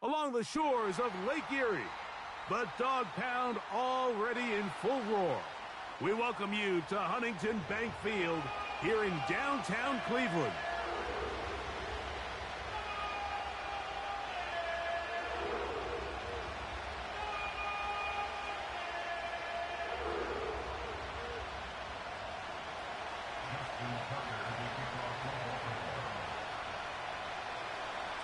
along the shores of Lake Erie. The Dog Pound already in full roar. We welcome you to Huntington Bank Field here in downtown Cleveland.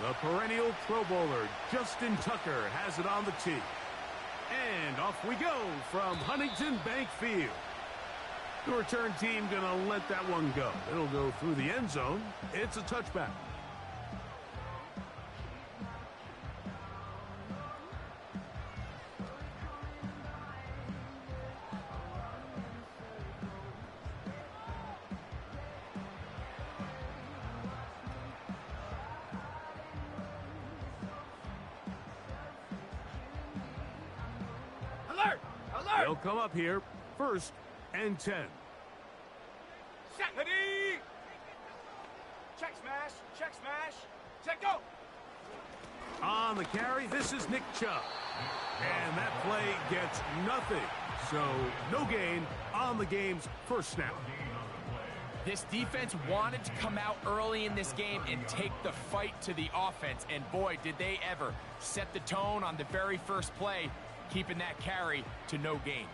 The perennial Pro Bowler, Justin Tucker, has it on the tee. And off we go from Huntington Bank Field. The return team gonna let that one go. It'll go through the end zone. It's a touchback. They'll come up here, 1st and 10. Set, ready! Check smash, set, go! On the carry, this is Nick Chubb. And that play gets nothing. So, no gain on the game's first snap. This defense wanted to come out early in this game and take the fight to the offense. And boy, did they ever set the tone on the very first play, keeping that carry to no gain.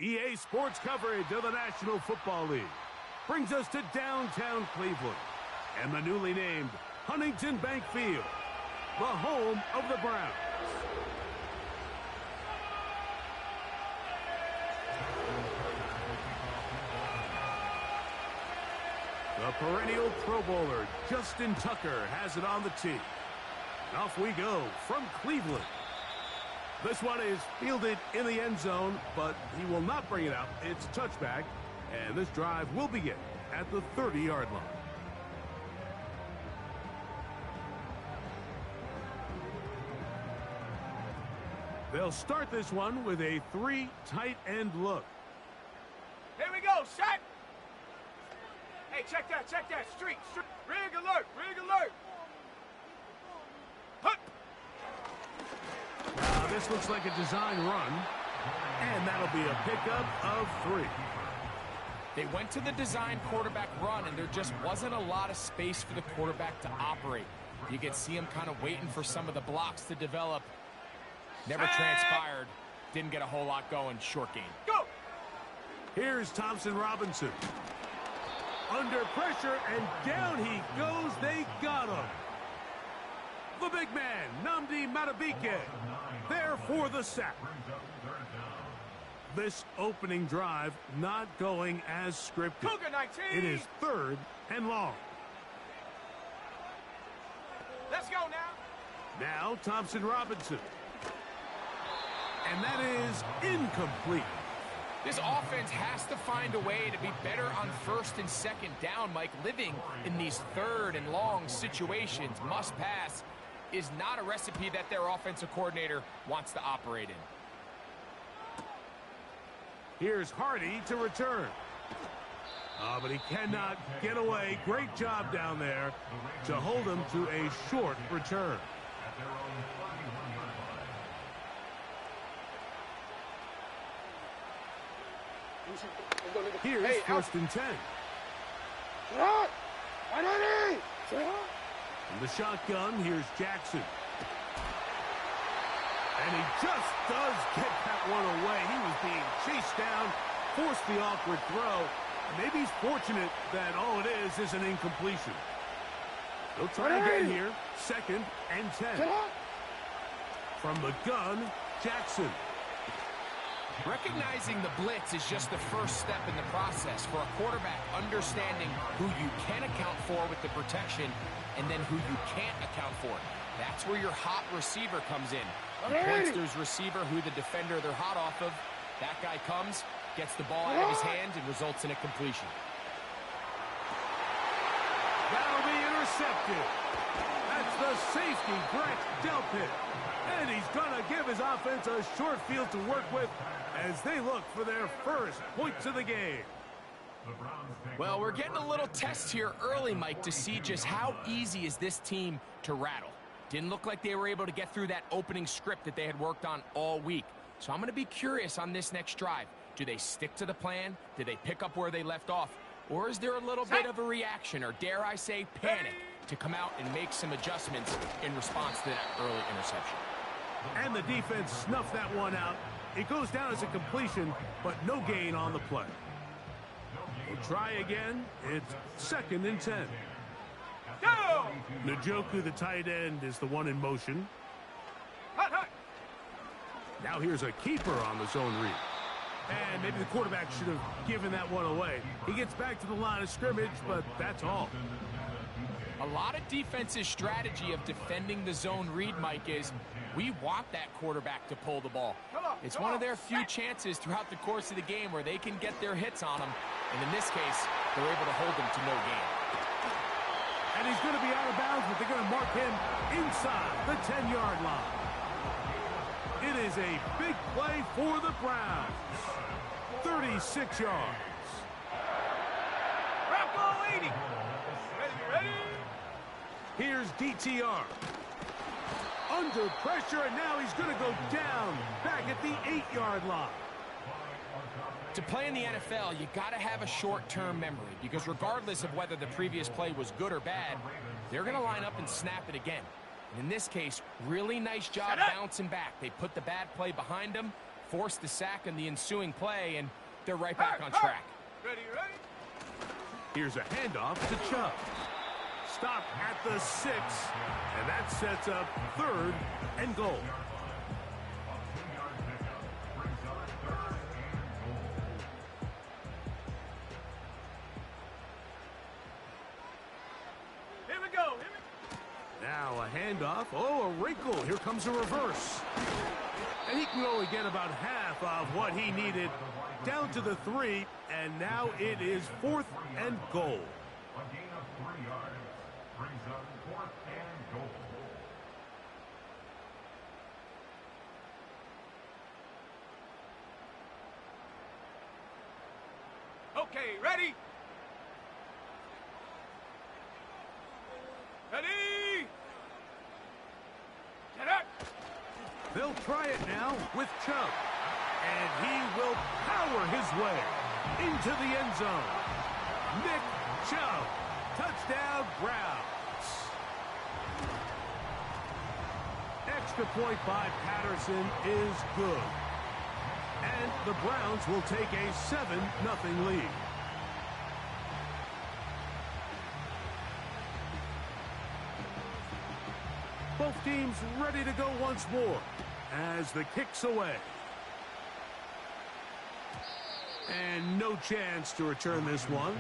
EA Sports coverage of the National Football League brings us to downtown Cleveland and the newly named Huntington Bank Field, the home of the Browns. The perennial Pro Bowler, Justin Tucker, has it on the tee. Off we go from Cleveland. This one is fielded in the end zone, but he will not bring it out. It's a touchback, and this drive will begin at the 30-yard line. They'll start this one with a 3 tight end look. Here we go, set! Hey, check that, street, rig alert! Hut! This looks like a design run, and that'll be a pickup of 3. They went to the design quarterback run, and there just wasn't a lot of space for the quarterback to operate. You could see him kind of waiting for some of the blocks to develop. Never transpired. Didn't get a whole lot going. Short game. Go! Here's Thompson Robinson. Under pressure, and down he goes. They got him. The big man, Nnamdi Madubuike, there for the sack. This opening drive not going as scripted. Cougar 19. It is 3rd and long. Let's go now. Now Thompson Robinson. And that is incomplete. This offense has to find a way to be better on 1st and 2nd down, Mike. Living in these 3rd and long situations, must pass, is not a recipe that their offensive coordinator wants to operate in. Here's Hardy to return. But he cannot get away. Great job down there to hold him to a short return. Here's 1st and 10. In the shotgun, here's Jackson. And he just does get that one away. He was being chased down, forced the awkward throw. Maybe he's fortunate that all it is an incompletion. They'll try again here. 2nd and 10. From the gun, Jackson. Recognizing the blitz is just the first step in the process for a quarterback, understanding who you can account for with the protection and then who you can't account for. That's where your hot receiver comes in. Points receiver who the defender they're hot off of. That guy comes, gets the ball out of his hand, and results in a completion. That'll be intercepted. That's the safety, Brett Delpit. And he's going to give his offense a short field to work with as they look for their first points of the game. Well, we're getting a little test here early, Mike, to see just how easy is this team to rattle. Didn't look like they were able to get through that opening script that they had worked on all week. So I'm going to be curious on this next drive. Do they stick to the plan? Do they pick up where they left off? Or is there a little bit of a reaction, or dare I say panic, to come out and make some adjustments in response to that early interception? And the defense snuffed that one out. It goes down as a completion, but no gain on the play. We'll try again. It's 2nd and 10. Go! Njoku, the tight end, is the one in motion. Hot, hot. Now here's a keeper on the zone read. And maybe the quarterback should have given that one away. He gets back to the line of scrimmage, but that's all. A lot of defense's strategy of defending the zone read, Mike, is we want that quarterback to pull the ball. It's one of their few chances throughout the course of the game where they can get their hits on him. And in this case, they're able to hold him to no gain. And he's going to be out of bounds, but they're going to mark him inside the 10-yard line. It is a big play for the Browns. 36 yards. Bronco 80. Ready? Here's DTR. Under pressure, and now he's going to go down back at the 8-yard line. To play in the NFL, you got to have a short-term memory, because regardless of whether the previous play was good or bad, they're going to line up and snap it again. And in this case, really nice job bouncing back. They put the bad play behind them, forced the sack in the ensuing play, and they're right back on track. Ready? Here's a handoff to Chubb. Stop at the 6, and that sets up 3rd and goal. Here we go. Now a handoff. Oh, a wrinkle. Here comes a reverse. And he can only get about half of what he needed. Down to the 3, and now it is 4th and goal. A gain of 3 yards brings up 4th and goal. Okay, ready? Ready? Get up! They'll try it now with Chubb. And he will power his way into the end zone. Nick Chubb, touchdown Browns. Extra point by Patterson is good. And the Browns will take a 7-0 lead. Both teams ready to go once more as the kick's away. And no chance to return this one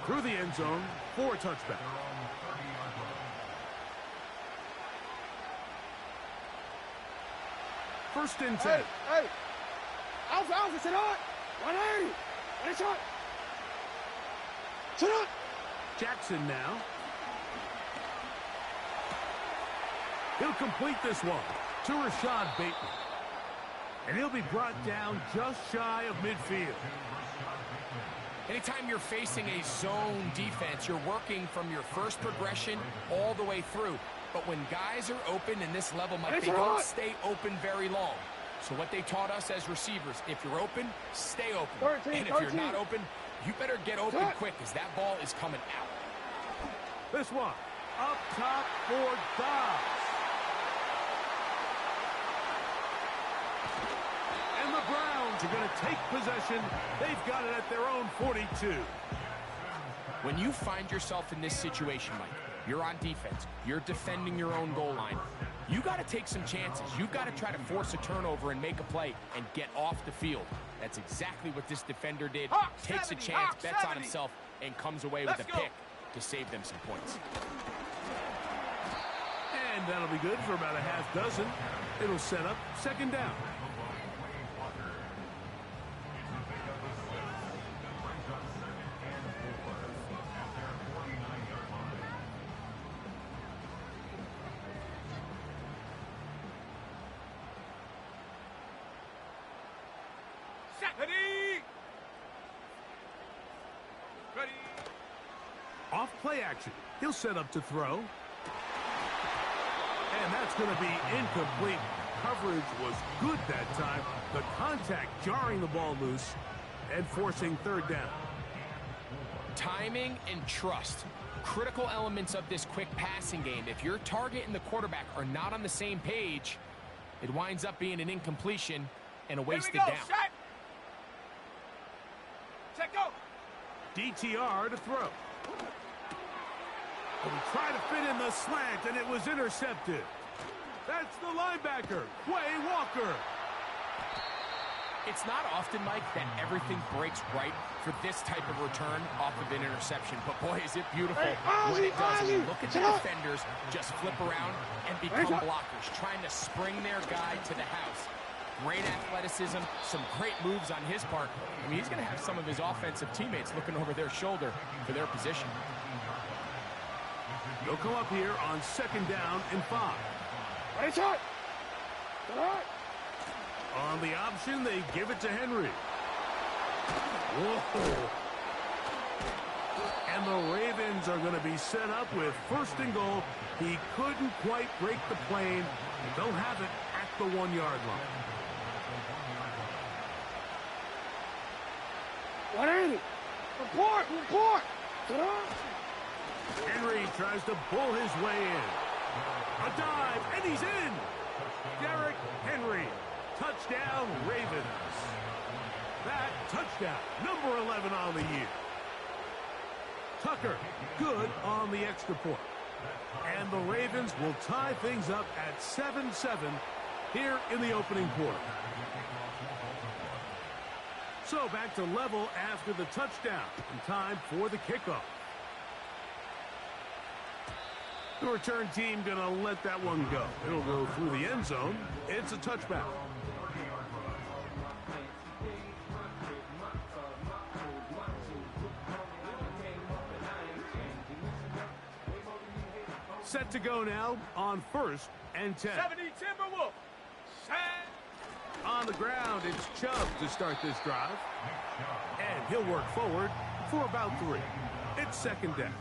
through the end zone for a touchback. First and 10. Hey! Alpha, sit on! 180! Ready, shot! Sit on! Jackson now. He'll complete this one to Rashad Bateman. And he'll be brought down just shy of midfield. Anytime you're facing a zone defense, you're working from your first progression all the way through. But when guys are open in this level, Mike, they don't stay open very long. So what they taught us as receivers, if you're open, stay open. And if you're not open, you better get open quick because that ball is coming out. This one up top for Dobbs. And the Browns are going to take possession. They've got it at their own 42. When you find yourself in this situation, Mike, you're on defense, you're defending your own goal line, you got to take some chances. You've got to try to force a turnover and make a play and get off the field. That's exactly what this defender did. Takes a chance, bets on himself, and comes away with a pick to save them some points. And that'll be good for about a half dozen. It'll set up second down. Ready! Off play action. He'll set up to throw. And that's going to be incomplete. Coverage was good that time. The contact jarring the ball loose and forcing third down. Timing and trust. Critical elements of this quick passing game. If your target and the quarterback are not on the same page, it winds up being an incompletion and a wasted down. Shot. Check go. DTR to throw. And he tried to fit in the slant, and it was intercepted. That's the linebacker, Quay Walker. It's not often, Mike, that everything breaks right for this type of return off of an interception. But, boy, is it beautiful when it does. I mean, look at the defenders just flip around and become blockers, trying to spring their guy to the house. Great athleticism, some great moves on his part. I mean, he's going to have some of his offensive teammates looking over their shoulder for their position. They'll come up here on second down and 5. Ready, shot! On the option, they give it to Henry. Whoa. And the Ravens are going to be set up with first and goal. He couldn't quite break the plane. They'll have it at the 1-yard line. 180. Report. Henry tries to bull his way in. A dive, and he's in. Derrick Henry. Touchdown, Ravens. That touchdown, number 11 on the year. Tucker, good on the extra point. And the Ravens will tie things up at 7-7 here in the opening quarter. So back to level after the touchdown, and time for the kickoff. The return team going to let that one go. It'll go through the end zone. It's a touchback. Set to go now on first and 10. 70 Timberwolf. On the ground, it's Chubb to start this drive. And he'll work forward for about 3. It's second down.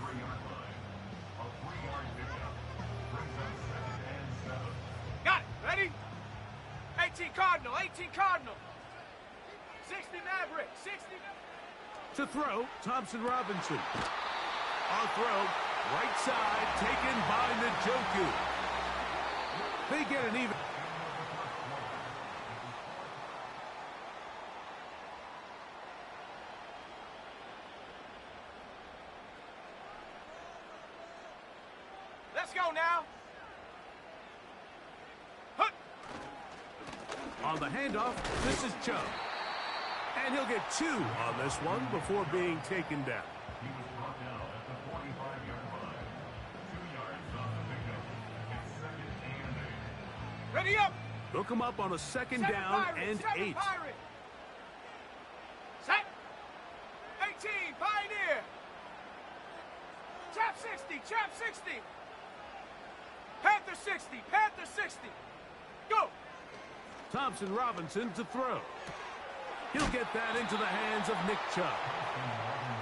Got it. Ready? 18 Cardinal. 60 Maverick. 60. To throw, Thompson Robinson. On throw, right side, taken by Njoku. They get an even. Let's go now. Hut. On the handoff, this is Chubb. And he'll get 2 on this one before being taken down. He was brought down at the 45-yard line. 2 yards on the pickup. It's 2nd and 8. Ready up. They'll come up on a second Seven down Pirates, and seven 8. Pirates. Set. 18, Pioneer. Chap 60, Chap 60. Panther 60, Panther 60. Go. Thompson Robinson to throw. He'll get that into the hands of Nick Chubb.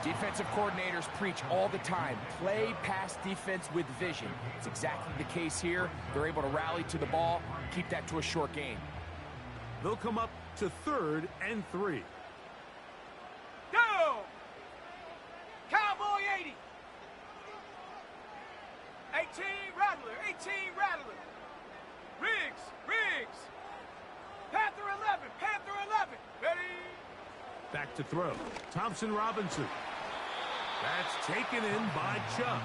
Defensive coordinators preach all the time, play pass defense with vision. It's exactly the case here. They're able to rally to the ball, keep that to a short gain. They'll come up to 3rd and 3. Go. Cowboy 80. 18, Rattler, 18, Rattler. Riggs, Riggs. Panther 11, Panther 11. Ready. Back to throw. Thompson Robinson. That's taken in by Chubb.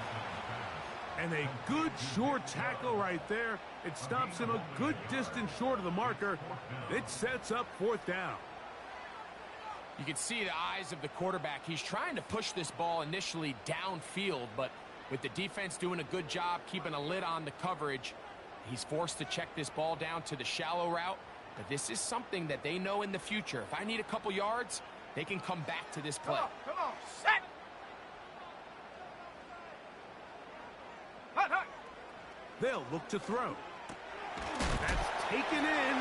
And a good short tackle right there. It stops him a good distance short of the marker. It sets up 4th down. You can see the eyes of the quarterback. He's trying to push this ball initially downfield, but with the defense doing a good job keeping a lid on the coverage, he's forced to check this ball down to the shallow route. But this is something that they know in the future. If I need a couple yards, they can come back to this play. Come on, set. Hut, hut. They'll look to throw. That's taken in.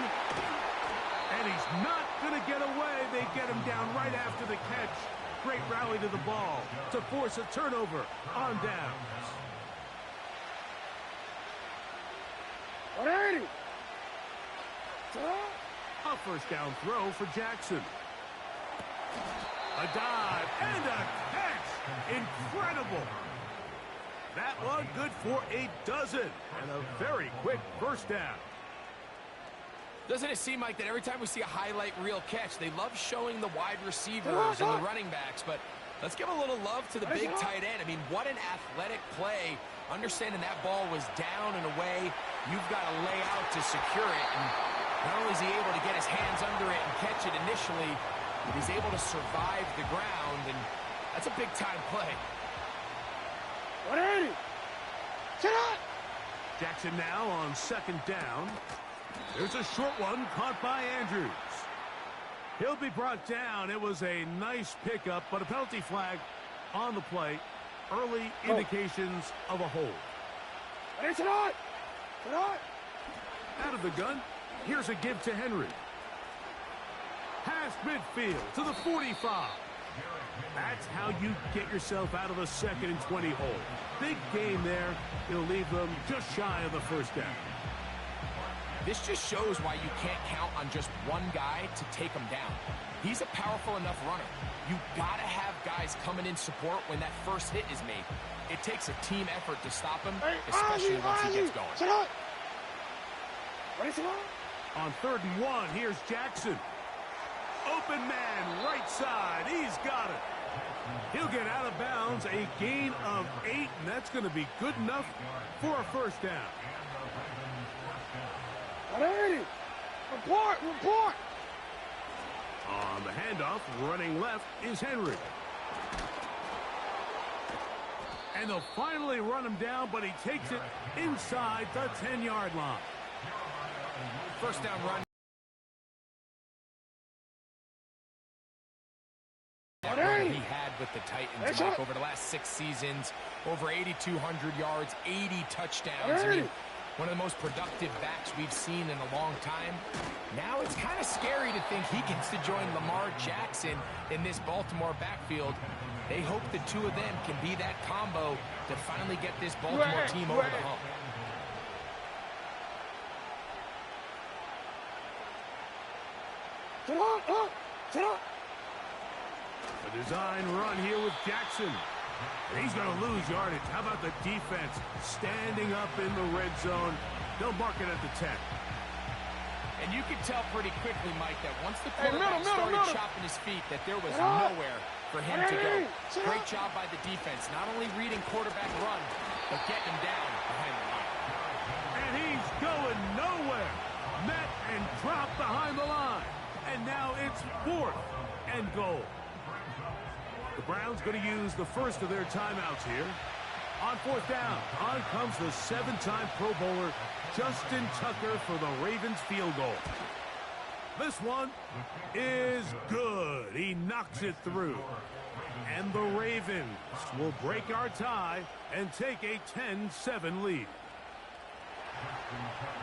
And he's not going to get away. They get him down right after the catch. Great rally to the ball to force a turnover on downs. 180. A 1st down throw for Jackson. A dive and a catch. Incredible. That one good for a dozen. And a very quick 1st down. Doesn't it seem like that every time we see a highlight reel catch, they love showing the wide receivers and the running backs, but let's give a little love to the big tight end. I mean, what an athletic play. Understanding that ball was down and away, you've got to lay out to secure it. And not only is he able to get his hands under it and catch it initially, but he's able to survive the ground, and that's a big-time play. 180. Sit up. Jackson now on 2nd down. There's a short one caught by Andrews. He'll be brought down. It was a nice pickup, but a penalty flag on the play. Early indications of a hold. Sit on. Sit on. Out of the gun. Here's a give to Henry. Past midfield to the 45. That's how you get yourself out of a 2nd and 20 hole. Big game there. It'll leave them just shy of the 1st down. This just shows why you can't count on just one guy to take him down. He's a powerful enough runner. You gotta have guys coming in support when that first hit is made. It takes a team effort to stop him, especially once he gets going. Sit on. Ready, sit on. On 3rd and 1, here's Jackson. Open man, right side. He's got it. He'll get out of bounds, a gain of 8, and that's going to be good enough for a 1st down. 180. Report, report. On the handoff, running left is Henry. And they'll finally run him down, but he takes it inside the 10-yard line. 1st down run. That run he had with the Titans, Mike, over the last 6 seasons, over 8,200 yards, 80 touchdowns. I mean, one of the most productive backs we've seen in a long time. Now it's kind of scary to think he gets to join Lamar Jackson in this Baltimore backfield. They hope the two of them can be that combo to finally get this Baltimore team over the hump. Sit on, sit on. A design run here with Jackson. And he's going to lose yardage. How about the defense standing up in the red zone? They'll mark it at the 10. And you could tell pretty quickly, Mike, that once the quarterback started chopping his feet, that there was nowhere for him to go. Great job by the defense, not only reading quarterback run, but getting him down behind the line. And he's going nowhere. Met and dropped behind the line. And now it's 4th and goal. The Browns going to use the first of their timeouts here. On 4th down, on comes the 7-time Pro Bowler, Justin Tucker, for the Ravens field goal. This one is good. He knocks it through. And the Ravens will break our tie and take a 10-7 lead.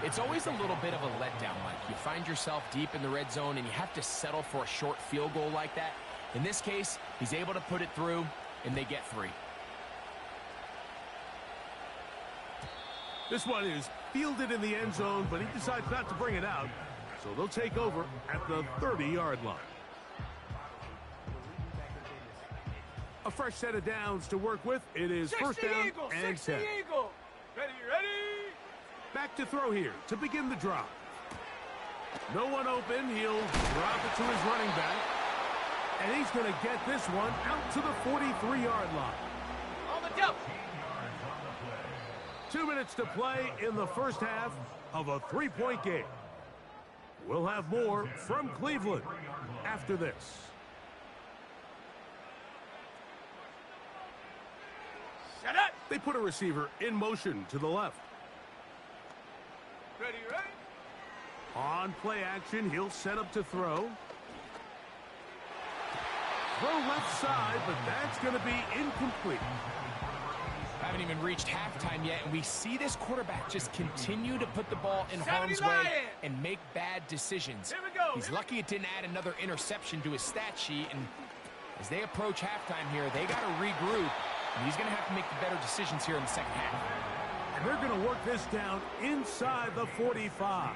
It's always a little bit of a letdown, Mike. You find yourself deep in the red zone and you have to settle for a short field goal like that. In this case, he's able to put it through, and they get 3. This one is fielded in the end zone, but he decides not to bring it out. So they'll take over at the 30-yard line. A fresh set of downs to work with. It is 1st down and 10. Ready? Back to throw here to begin the drop. No one open. He'll drop it to his running back. And he's going to get this one out to the 43-yard line. On the jump. 2 minutes to play in the first half of a 3-point game. We'll have more from Cleveland after this. Set up. They put a receiver in motion to the left. Ready? On play action, he'll set up to throw. Throw left side, but that's going to be incomplete. Haven't even reached halftime yet, and we see this quarterback just continue to put the ball in harm's way and make bad decisions. Here we go. He's lucky it didn't add another interception to his stat sheet, and as they approach halftime here, they got to regroup, and he's going to have to make the better decisions here in the second half. And they're going to work this down inside the 45.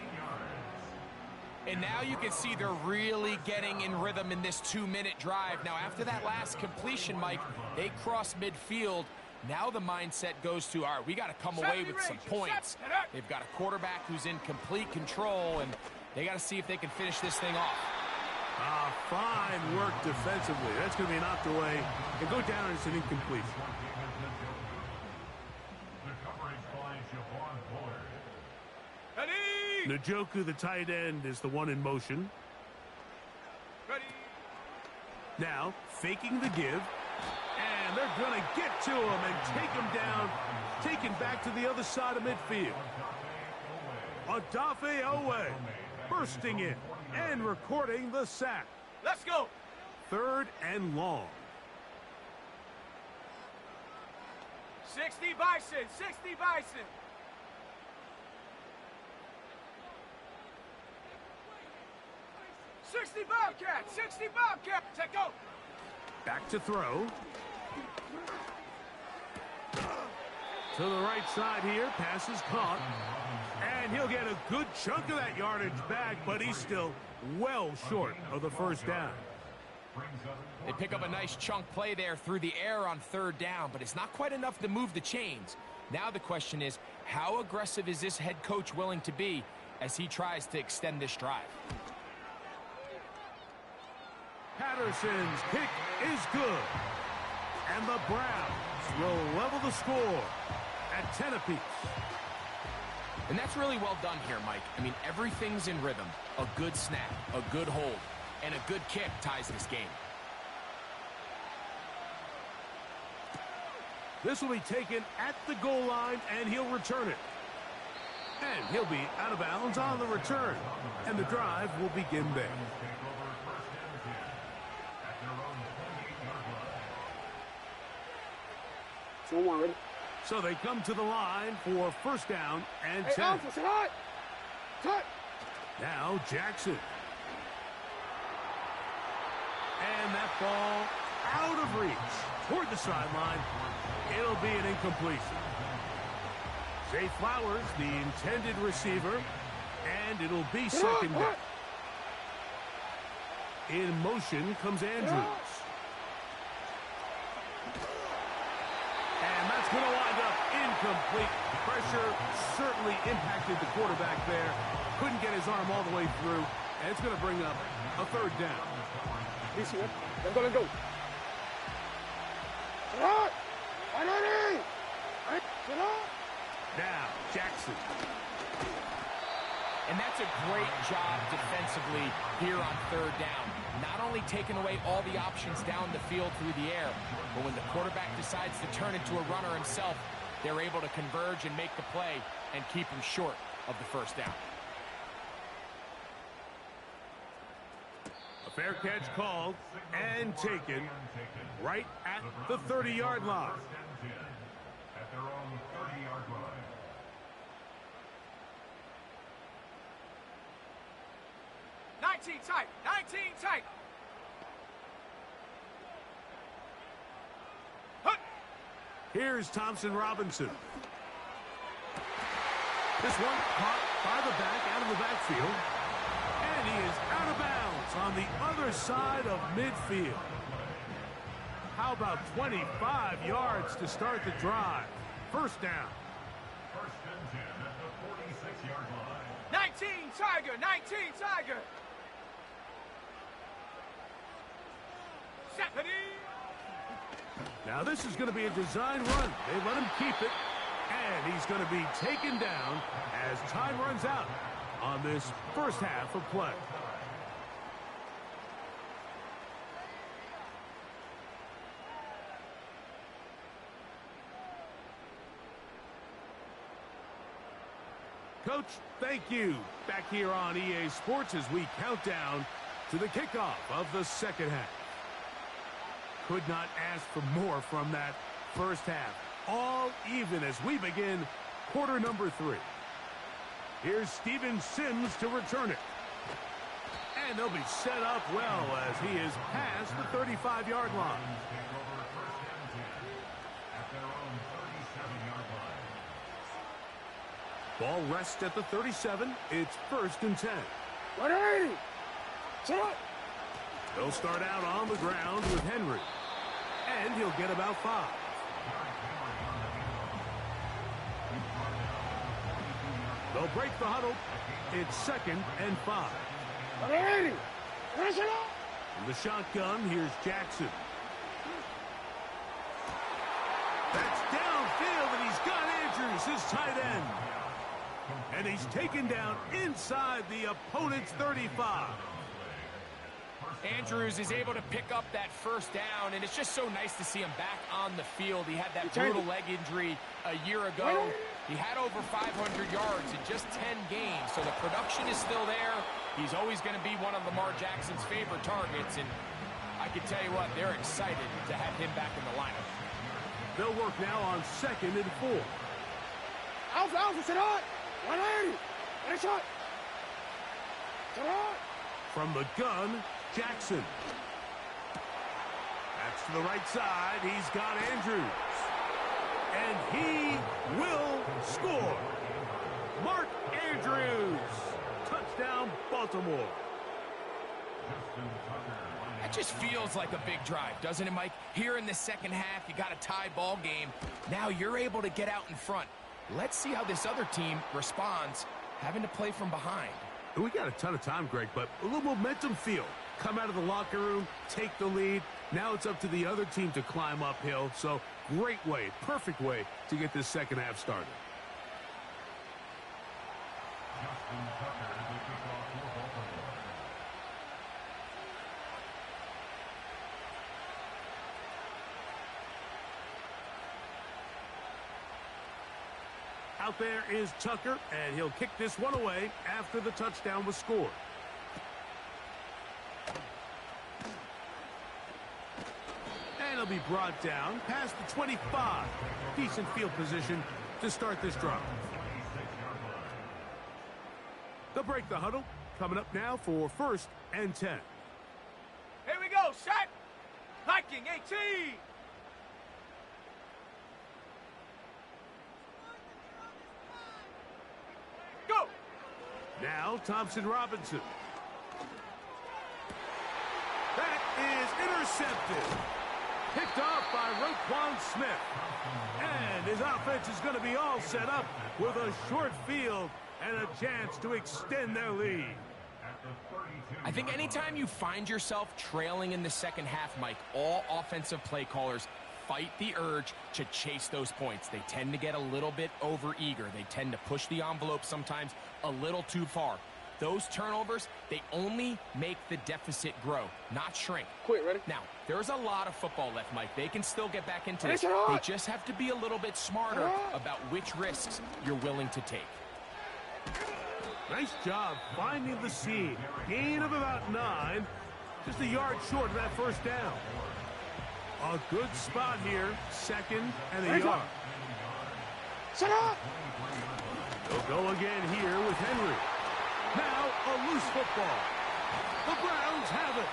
And now you can see they're really getting in rhythm in this 2-minute drive. Now, after that last completion, Mike, they cross midfield. Now the mindset goes to, all right, we got to come away with some points. They've got a quarterback who's in complete control, and they got to see if they can finish this thing off. Fine work defensively. That's going to be knocked away and go down as an incompletion. Njoku, the tight end, is the one in motion. Ready. Now, faking the give. And they're going to get to him and take him down. Taken back to the other side of midfield. Odafe Owe bursting in and recording the sack. Let's go. 3rd and long. 60 Bison. 60 Bison. '60 Bobcat. 60 Bobcat. Take go. Back to throw. To the right side here. Pass is caught. And he'll get a good chunk of that yardage back, but he's still well short of the 1st down. They pick up a nice chunk play there through the air on 3rd down, but it's not quite enough to move the chains. Now the question is, how aggressive is this head coach willing to be as he tries to extend this drive? Patterson's kick is good. And the Browns will level the score at 10 apiece. And that's really well done here, Mike. I mean, everything's in rhythm. A good snap, a good hold, and a good kick ties this game. This will be taken at the goal line, and he'll return it. And he'll be out of bounds on the return. And the drive will begin there. So they come to the line for 1st down and 10. Now Jackson. And that ball out of reach toward the sideline. It'll be an incompletion. Zay Flowers, the intended receiver, and it'll be 2nd down. In motion comes Andrews. incomplete. Pressure certainly impacted the quarterback there. Couldn't get his arm all the way through, and it's going to bring up a third down. Let's go, let's go. Now, Jackson. And that's a great job defensively here on third down. Not only taking away all the options down the field through the air, but when the quarterback decides to turn into a runner himself, they're able to converge and make the play and keep him short of the first down. A fair catch called and taken right at the 30-yard line. At their own 30-yard line. Tight, 19 tight. Here's Thompson Robinson. This one caught by the back out of the backfield. And he is out of bounds on the other side of midfield. How about 25 yards to start the drive? First down. First and 10 at the 46-yard line. 19 Tiger, 19 Tiger. Now this is going to be a design run. They let him keep it, and he's going to be taken down as time runs out on this first half of play. Coach, thank you. Back here on EA Sports as we count down to the kickoff of the second half. Could not ask for more from that first half. All even as we begin quarter number 3. Here's Steven Sims to return it. And they'll be set up well as he is past the 35-yard line. Ball rests at the 37. It's first and 10. 180. They'll start out on the ground with Henry. And he'll get about 5. They'll break the huddle. It's second and 5. 180. From the shotgun, here's Jackson. That's downfield, and he's got Andrews, his tight end. And he's taken down inside the opponent's 35. Andrews is able to pick up that first down, and it's just so nice to see him back on the field. He had that brutal leg injury a year ago. He had over 500 yards in just 10 games, so the production is still there. He's always going to be one of Lamar Jackson's favorite targets, and I can tell you what, they're excited to have him back in the lineup. They'll work now on second and 4. Alpha, sit on. 180. And a shot. Sit on. From the gun, Jackson. That's to the right side. He's got Andrews. And he will score. Mark Andrews. Touchdown, Baltimore. That just feels like a big drive, doesn't it, Mike? Here in the second half, you got a tie ball game. Now you're able to get out in front. Let's see how this other team responds, having to play from behind. We got a ton of time, Greg, but a little momentum feel. Come out of the locker room, take the lead. Now it's up to the other team to climb uphill. So great way, perfect way to get this second half started. Out there is Tucker, and he'll kick this one away after the touchdown was scored. And he'll be brought down past the 25. Decent field position to start this drive. They'll break the huddle. Coming up now for first and 10. Here we go, shot. Viking 18. Go. Now Thompson Robinson. That is intercepted. Picked off by Roquan Smith. And his offense is going to be all set up with a short field and a chance to extend their lead. I think anytime you find yourself trailing in the second half, Mike, all offensive play callers fight the urge to chase those points. They tend to get a little bit overeager. They tend to push the envelope sometimes a little too far. Those turnovers, they only make the deficit grow, not shrink. Quit, ready? Now, there's a lot of football left, Mike. They can still get back into this. They just have to be a little bit smarter about which risks you're willing to take. Nice job finding the seam. Gain of about 9. Just a yard short of that first down. A good spot here. Second and a yard. Shut up! They'll go again here with Henry. Now a loose football. The Browns have it.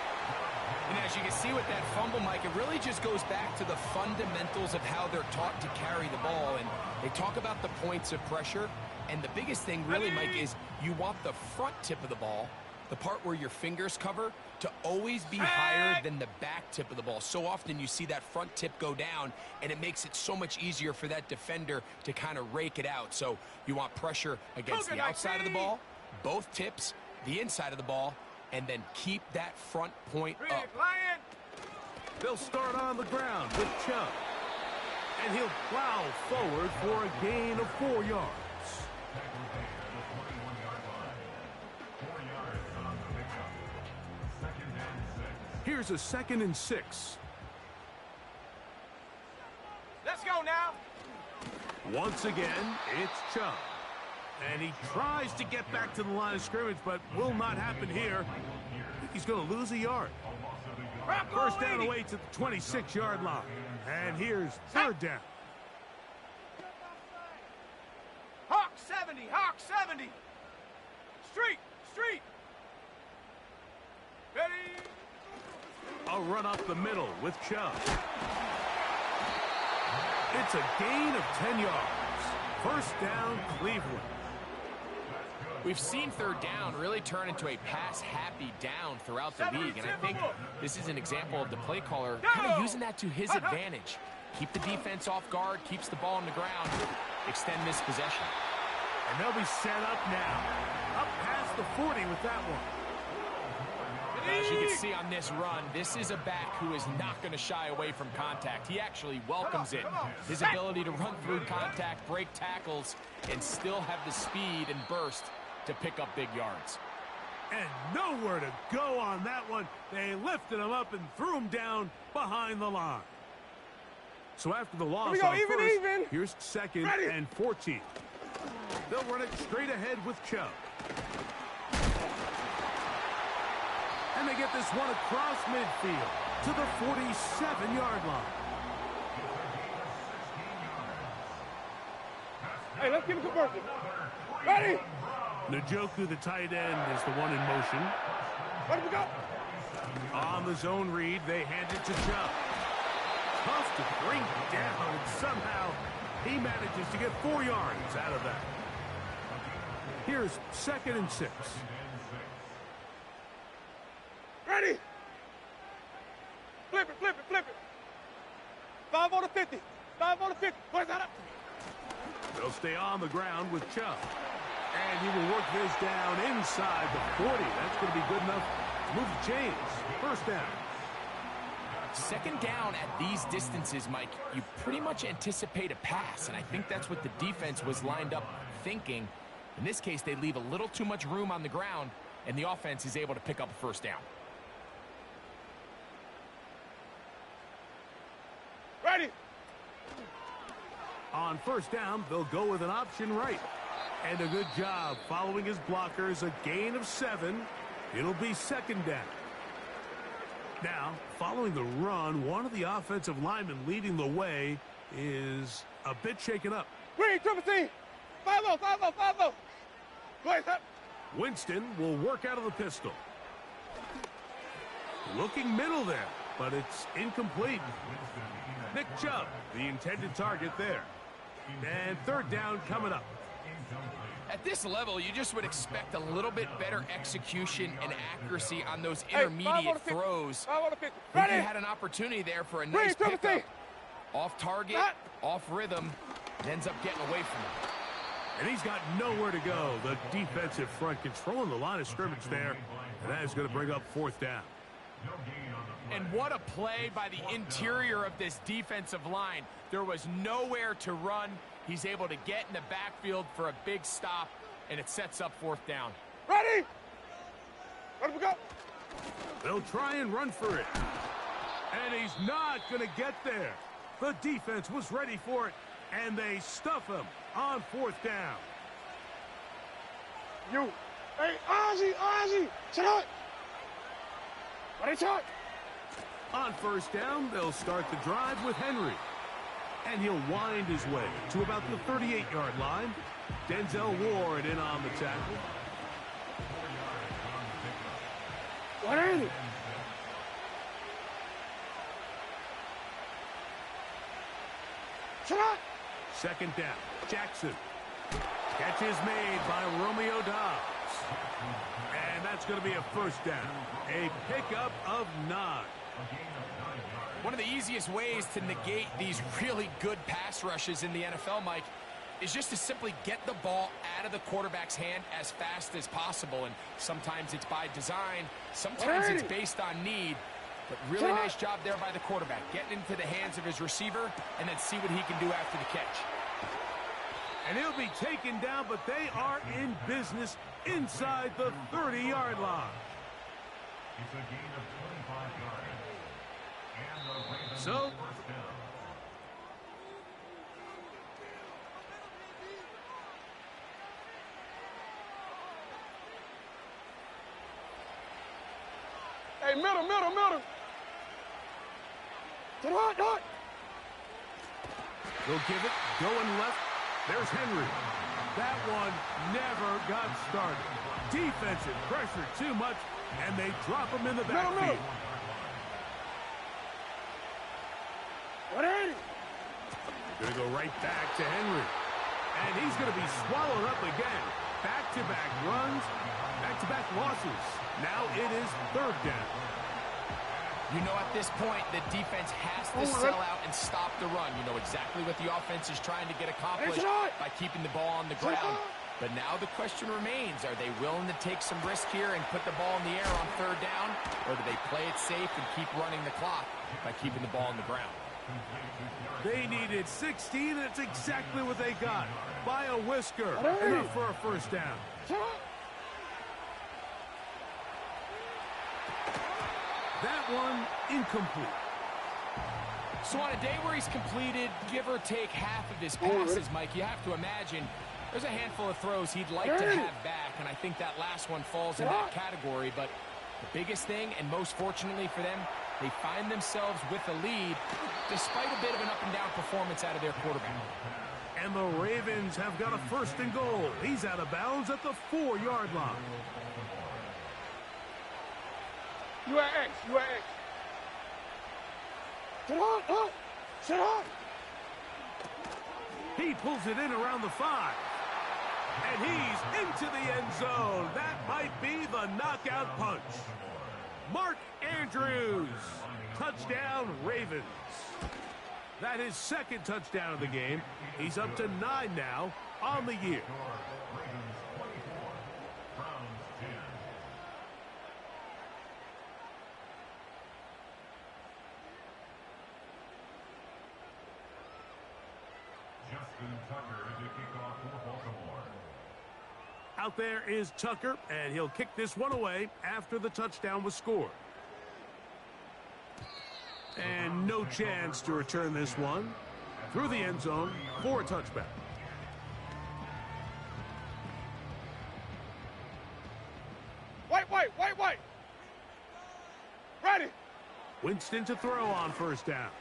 And as you can see with that fumble, Mike, it really just goes back to the fundamentals of how they're taught to carry the ball. And they talk about the points of pressure. And the biggest thing really, Mike, is you want the front tip of the ball, the part where your fingers cover, to always be higher than the back tip of the ball. So often you see that front tip go down, and it makes it so much easier for that defender to kind of rake it out. So you want pressure against the outside of the ball, both tips, the inside of the ball, and then keep that front point up. They'll start on the ground with Chubb. And he'll plow forward for a gain of 4 yards. Here's a 2nd and 6. Let's go now. Once again, it's Chubb. And he tries to get back to the line of scrimmage, but will not happen here. I think he's going to lose a yard. First down away to the 26-yard line. And here's 3rd down. Hawk 70, Hawk 70. Street, street. Ready? A run up the middle with Chubb. It's a gain of 10 yards. First down, Cleveland. We've seen 3rd down really turn into a pass-happy down throughout the league, and I think this is an example of the play caller kind of using that to his advantage. Keep the defense off guard, keeps the ball on the ground, extend this possession. And they'll be set up now. Up past the 40 with that one. As you can see on this run, this is a back who is not going to shy away from contact. He actually welcomes it. His ability to run through contact, break tackles, and still have the speed and burst to pick up big yards. And nowhere to go on that one. They lifted him up and threw him down behind the line. So after the loss on first, here's 2nd and 14. They'll run it straight ahead with Chubb. And they get this one across midfield to the 47-yard line. Hey, let's give it to Burton. Ready? Njoku, the tight end, is the one in motion. Where do we go? On the zone read, they hand it to Chubb. Tough to bring down, and somehow he manages to get 4 yards out of that. Here's 2nd and 6. Ready? Flip it, flip it, flip it. 5 on the 50. 5 on the 50. Where's that up? They'll stay on the ground with Chubb. And he will work this down inside the 40. That's going to be good enough to move the chains. First down. 2nd down at these distances, Mike, you pretty much anticipate a pass, and I think that's what the defense was lined up thinking. In this case, they leave a little too much room on the ground, and the offense is able to pick up a first down. Ready? On first down, they'll go with an option right. And a good job following his blockers. A gain of 7. It'll be 2nd down. Now, following the run, one of the offensive linemen leading the way is a bit shaken up. Green, triple T. 5-0, 5-0, 5-0. Go ahead, sir. Winston will work out of the pistol. Looking middle there, but it's incomplete. Nick Chubb, the intended target there. And 3rd down coming up. At this level, you just would expect a little bit better execution and accuracy on those intermediate throws. I think he had an opportunity there for a nice pickup. Off target, off rhythm, and ends up getting away from him. And he's got nowhere to go. The defensive front controlling the line of scrimmage there. And that is going to bring up 4th down. And what a play by the interior of this defensive line. There was nowhere to run. He's able to get in the backfield for a big stop, and it sets up 4th down. Ready? Ready to go. They'll try and run for it. And he's not going to get there. The defense was ready for it, and they stuff him on 4th down. You. Hey, Ozzy, sit up. Ready, shot. On 1st down, they'll start the drive with Henry. And he'll wind his way to about the 38-yard line. Denzel Ward in on the tackle. What is it? Shut up. 2nd down, Jackson. Catch is made by Romeo Dobbs. And that's going to be a 1st down. A pickup of 9. One of the easiest ways to negate these really good pass rushes in the NFL, Mike, is just to simply get the ball out of the quarterback's hand as fast as possible. And sometimes it's by design, sometimes it's based on need. But really nice job there by the quarterback, getting into the hands of his receiver and then see what he can do after the catch. And he'll be taken down, but they are in business inside the 30-yard line. It's a gain of 25 yards. And the Ravens So, 1st down. Hey, middle. Sit up, dog. they'll give it, going left. There's Henry. That one never got started. Defensive pressure too much, and they drop him in the backfield. What is it? Going to go right back to Henry. And he's going to be swallowed up again. Back-to-back runs, back-to-back losses. Now it is 3rd down. You know, at this point, the defense has to sell out and stop the run. You know exactly what the offense is trying to get accomplished by keeping the ball on the ground. But now the question remains, are they willing to take some risk here and put the ball in the air on 3rd down? Or do they play it safe and keep running the clock by keeping the ball on the ground? They needed 16, and it's exactly what they got. By a whisker. Enough for a 1st down. That one incomplete. So on a day where he's completed, give or take half of his passes, Mike, you have to imagine there's a handful of throws he'd like to have back, and I think that last one falls in that category. But the biggest thing, and most fortunately for them, they find themselves with a lead despite a bit of an up-and-down performance out of their quarterback. And the Ravens have got a 1st and goal. He's out of bounds at the 4-yard line. You are X. Sit up. He pulls it in around the 5. And he's into the end zone. That might be the knockout punch. Mark Andrews. Touchdown, Ravens. That is 2nd touchdown of the game. He's up to 9 now on the year. Ravens 24, Browns 10. Justin Tucker to kick off for Baltimore. Out there is Tucker, and he'll kick this one away after the touchdown was scored. And no chance to return this one through the end zone for a touchback. Wait. Ready. Winston to throw on 1st down.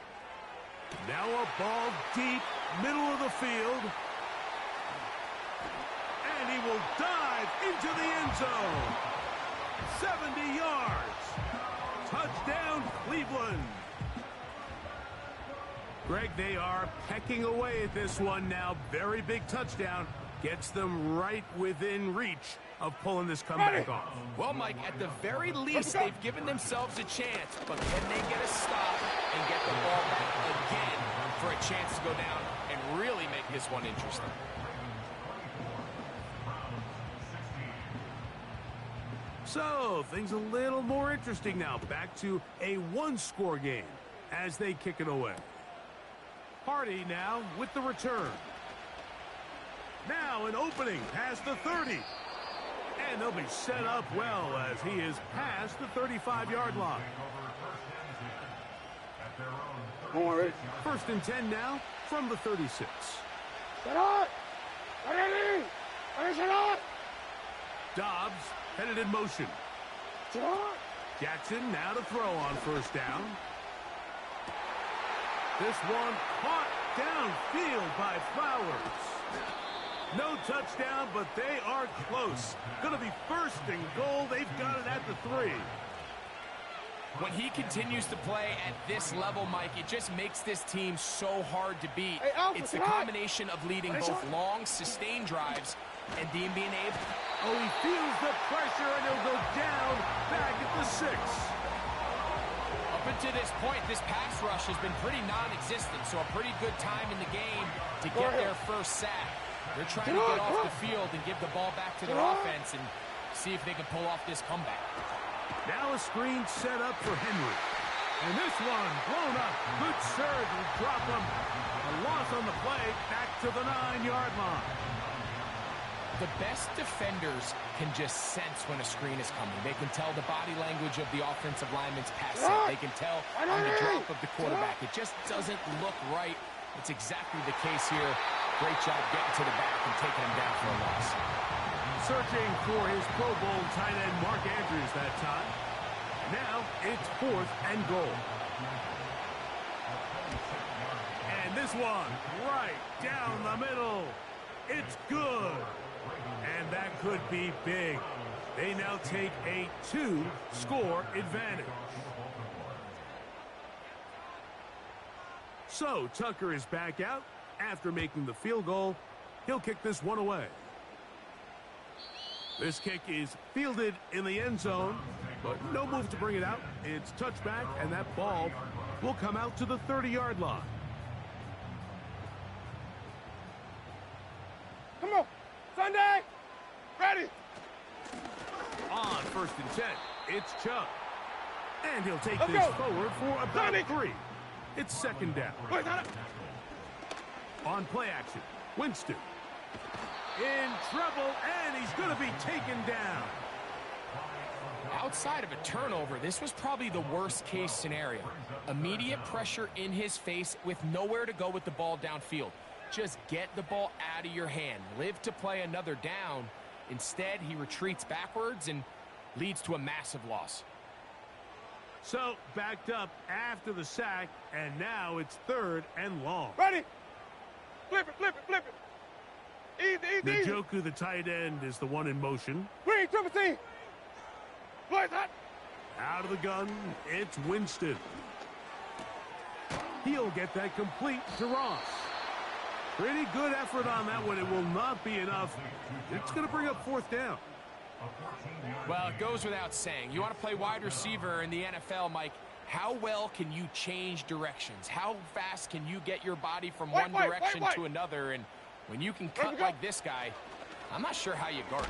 Now a ball deep, middle of the field. And he will dive into the end zone. 70 yards. Touchdown, Cleveland. Greg, they are pecking away at this one now. Very big touchdown. Gets them right within reach of pulling this comeback off. Well, Mike, at the very least, they've given themselves a chance. But can they get a stop and get the ball back again for a chance to go down and really make this one interesting. So, things a little more interesting now. Back to a one-score game as they kick it away. Hardy now with the return. Now an opening past the 30. And they'll be set up well as he is past the 35-yard line. First and 10 now from the 36. Dobbs headed in motion. Jackson now to throw on first down. This one caught downfield by Flowers. No touchdown, but they are close. Going to be first and goal. They've got it at the 3. When he continues to play at this level, Mike, it just makes this team so hard to beat. It's the combination of leading both long, sustained drives and being able... Oh, he feels the pressure, and he'll go down back at the 6. Up until this point, this pass rush has been pretty non-existent, so a pretty good time in the game to get their first sack. They're trying to get off the field and give the ball back to their offense and see if they can pull off this comeback. Now a screen set up for Henry. And this one blown up. Good surge and drop him. A loss on the play back to the 9-yard line. The best defenders can just sense when a screen is coming. They can tell the body language of the offensive lineman's pass set. They can tell on the drop of the quarterback. It just doesn't look right. It's exactly the case here. Great job getting to the back and taking him down for a loss. Searching for his Pro Bowl tight end Mark Andrews that time. Now it's 4th and goal. And this one right down the middle. It's good. And that could be big. They now take a 2-score advantage. So Tucker is back out after making the field goal. He'll kick this one away. This kick is fielded in the end zone, but no move to bring it out. It's touchback, and that ball will come out to the 30-yard line. Come on, Sunday, ready. On 1st and 10, it's Chubb. And he'll take this forward for about 3. It's 2nd down. On play action, Winston. In trouble, and he's going to be taken down. Outside of a turnover, this was probably the worst-case scenario. Immediate pressure in his face with nowhere to go with the ball downfield. Just get the ball out of your hand. Live to play another down. Instead, he retreats backwards and leads to a massive loss. So, backed up after the sack, and now it's 3rd and long. Ready. Flip it, flip it, flip it. Easy, easy. Njoku, the tight end, is the one in motion. Green, triple C. Boys, hot. Out of the gun, it's Winston. He'll get that complete to Ross. Pretty good effort on that one. It will not be enough. It's going to bring up 4th down. Well, it goes without saying. You want to play wide receiver in the NFL, Mike. How well can you change directions? How fast can you get your body from one direction to another? And when you can cut like this guy, I'm not sure how you guard it.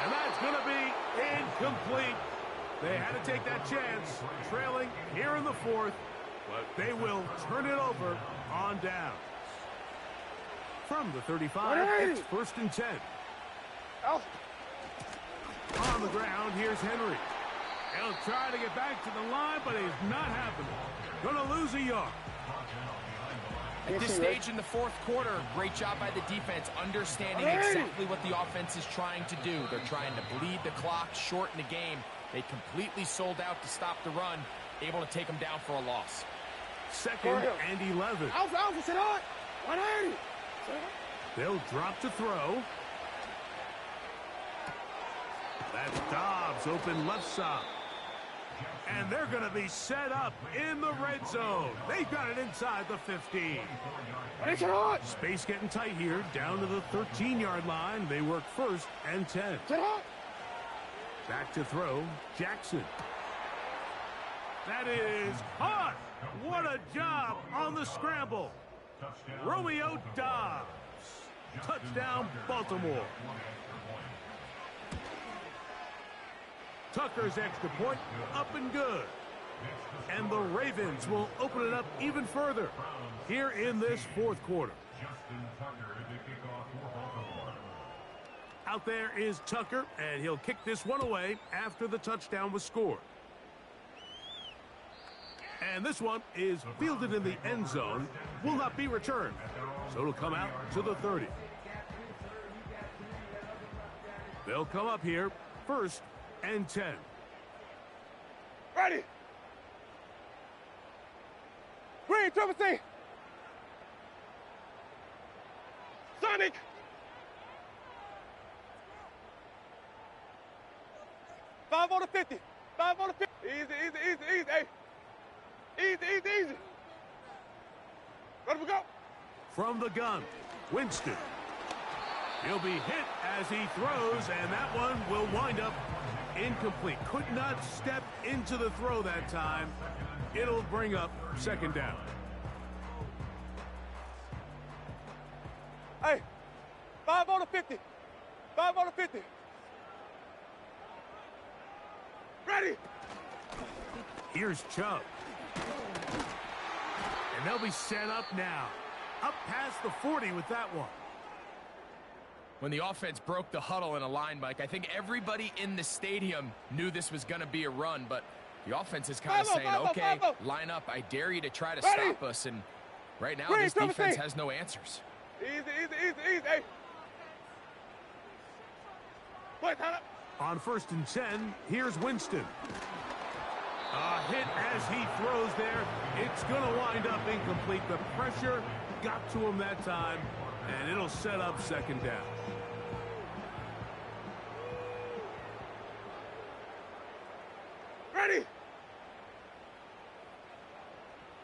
And that's going to be incomplete. They had to take that chance, trailing here in the 4th, but they will turn it over on down. From the 35, it's 1st and 10. On the ground, here's Henry. He'll try to get back to the line, but he's not happening. Gonna lose a yard. At this stage in the 4th quarter, great job by the defense, understanding exactly what the offense is trying to do. They're trying to bleed the clock, shorten the game. They completely sold out to stop the run, able to take them down for a loss. 2nd and 11. Alpha, sit on. 180. They'll drop to throw. That's Dobbs, open left side. And they're going to be set up in the red zone. They've got it inside the 15. Space getting tight here, down to the 13-yard line. They work 1st and 10. Back to throw, Jackson. That is caught. What a job on the scramble. Touchdown. Romeo Dobbs. Touchdown, Baltimore. Tucker's extra point, up and good. And the Ravens will open it up even further here in this fourth quarter. Justin Tucker to kick off for Baltimore. Out there is Tucker, and he'll kick this one away after the touchdown was scored. And this one is fielded in the end zone, will not be returned. So it'll come out to the 30. They'll come up here, 1st and 10. Ready. Green, triple C. Sonic. Five on the 50. 5 on the 50. Easy, easy, easy, easy. Hey. Easy, easy, easy. Ready to go. From the gun, Winston. He'll be hit as he throws, and that one will wind up incomplete. Could not step into the throw that time. It'll bring up 2nd down. Hey, 5 on the 50. 5 on the 50. Ready. Here's Chubb. And they'll be set up now. Up past the 40 with that one. When the offense broke the huddle in a line, Mike, I think everybody in the stadium knew this was going to be a run, but the offense is kind of saying, okay, line up. I dare you to try to stop us. And right now, this defense has no answers. Easy, easy, easy, easy. Hey. Wait, time up. On 1st and 10, here's Winston. A hit as he throws there. It's going to wind up incomplete. The pressure got to him that time, and it'll set up 2nd down. Ready.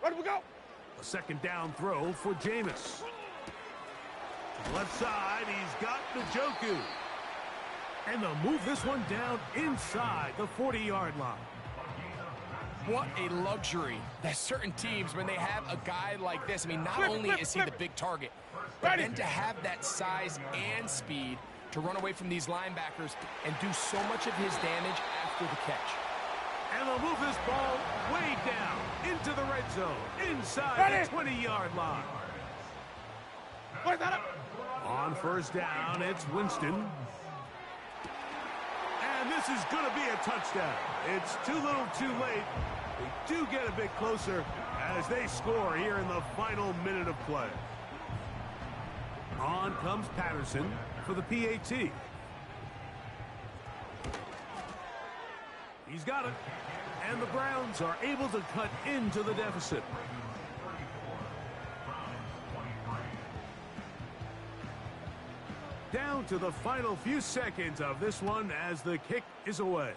Ready to go. A 2nd down throw for Jameis. Left side, he's got Njoku. And they'll move this one down inside the 40-yard line. What a luxury that certain teams, when they have a guy like this, I mean, not only is he the big target, but then to have that size and speed to run away from these linebackers and do so much of his damage after the catch. And they'll move this ball way down into the red zone, inside the 20-yard line. Wait, time up. On 1st down, it's Winston. And this is going to be a touchdown. It's too little too late. They do get a bit closer as they score here in the final minute of play. On comes Patterson for the PAT. He's got it. And the Browns are able to cut into the deficit. Down to the final few seconds of this one as the kick is away.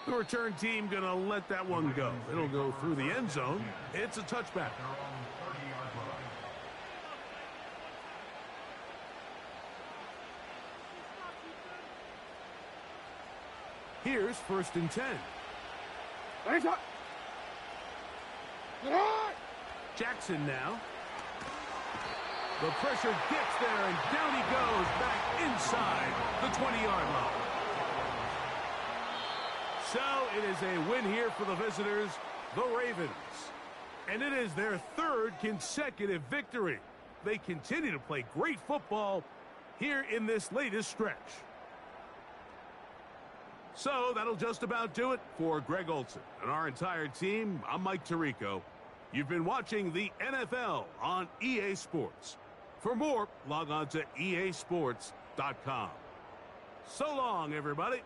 The return team going to let that one go. It'll go through the end zone. It's a touchback. Here's 1st and 10. Jackson now. The pressure gets there, and down he goes back inside the 20-yard line. So it is a win here for the visitors, the Ravens. And it is their 3rd consecutive victory. They continue to play great football here in this latest stretch. So that'll just about do it for Greg Olson and our entire team. I'm Mike Tirico. You've been watching the NFL on EA Sports. For more, log on to easports.com. So long, everybody.